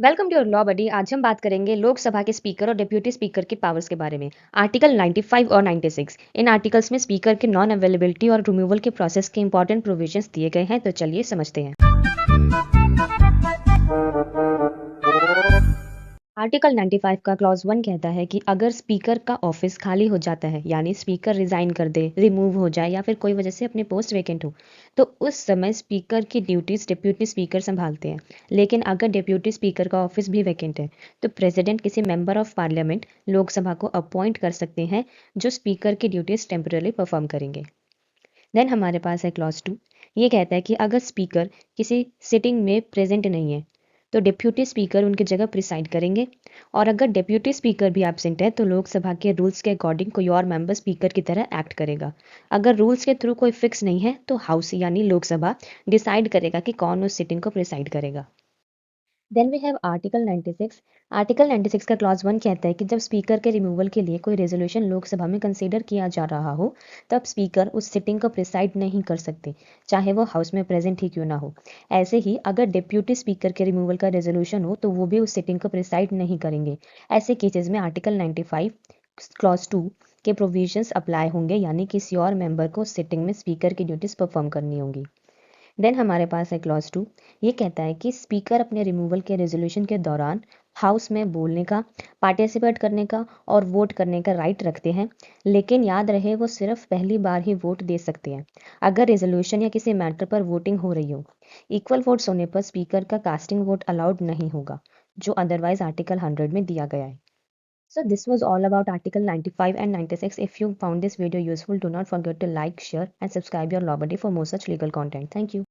Welcome to your law बडी। आज हम बात करेंगे लोकसभा के स्पीकर और डिप्यूटी स्पीकर के पावर्स के बारे में। आर्टिकल 95 और 96 इन आर्टिकल्स में स्पीकर के नॉन अवेलेबिलिटी और रिमूवल के प्रोसेस के इंपॉर्टेंट प्रोविजंस दिए गए हैं, तो चलिए समझते हैं। आर्टिकल 95 का क्लॉज 1 कहता है कि अगर स्पीकर का ऑफिस खाली हो जाता है, यानी स्पीकर रिजाइन कर दे, रिमूव हो जाए या फिर कोई वजह से अपने पोस्ट वेकेंट हो, तो उस समय स्पीकर की ड्यूटीज डिप्यूटी स्पीकर संभालते हैं। लेकिन अगर डिप्यूटी स्पीकर का ऑफिस भी वैकेंट है, तो प्रेसिडेंट किसी मेंबर ऑफ पार्लियामेंट लोकसभा को अपॉइंट कर सकते हैं, जो स्पीकर की ड्यूटीज टेम्पररी परफॉर्म करेंगे। देन हमारे पास है क्लॉज 2। ये कहता है कि अगर स्पीकर किसी सिटिंग में प्रेजेंट नहीं है, तो डिप्यूटी स्पीकर उनकी जगह प्रिसाइड करेंगे। और अगर डिप्यूटी स्पीकर भी एब्सेंट है, तो लोकसभा के रूल्स के अकॉर्डिंग कोई और मेंबर स्पीकर की तरह एक्ट करेगा। अगर रूल्स के थ्रू कोई फिक्स नहीं है, तो हाउस यानी लोकसभा डिसाइड करेगा कि कौन उस सिटिंग को प्रिसाइड करेगा। Then we have article 96। Article 96 का क्लॉज 1 कहता है कि जब स्पीकर के रिमूवल के लिए कोई रेजोल्यूशन लोकसभा में कंसीडर किया जा रहा हो, तब स्पीकर उस सिटिंग को प्रिसाइड नहीं कर सकते, चाहे वो हाउस में प्रेजेंट ही क्यों ना हो। ऐसे ही अगर डिप्यूटी स्पीकर के रिमूवल का रेजोल्यूशन हो, तो वो भी उस सिटिंग को प्रिसाइड नहीं करेंगे। ऐसे केसेस में आर्टिकल 95 क्लॉज 2 के प्रोविजंस अप्लाई होंगे, यानी किसी और मेंबर को सिटिंग में स्पीकर की ड्यूटीज परफॉर्म करनी होंगी। देन हमारे पास है क्लॉज 2। ये कहता है कि स्पीकर अपने रिमूवल के रेजोल्यूशन के दौरान हाउस में बोलने का, पार्टिसिपेट करने का और वोट करने का राइट रखते हैं, लेकिन याद रहे वो सिर्फ पहली बार ही वोट दे सकते हैं अगर रेजोल्यूशन या किसी मैटर पर वोटिंग हो रही हो। इक्वल वोट्स होने पर स्पीकर का कास्टिंग वोट अलाउड नहीं होगा, जो अदरवाइज आर्टिकल 100 में दिया गया है। So this was all about Article 95 and 96. If you found this video useful, do not forget to like, share and subscribe your Law Buddy for more such legal content. Thank you.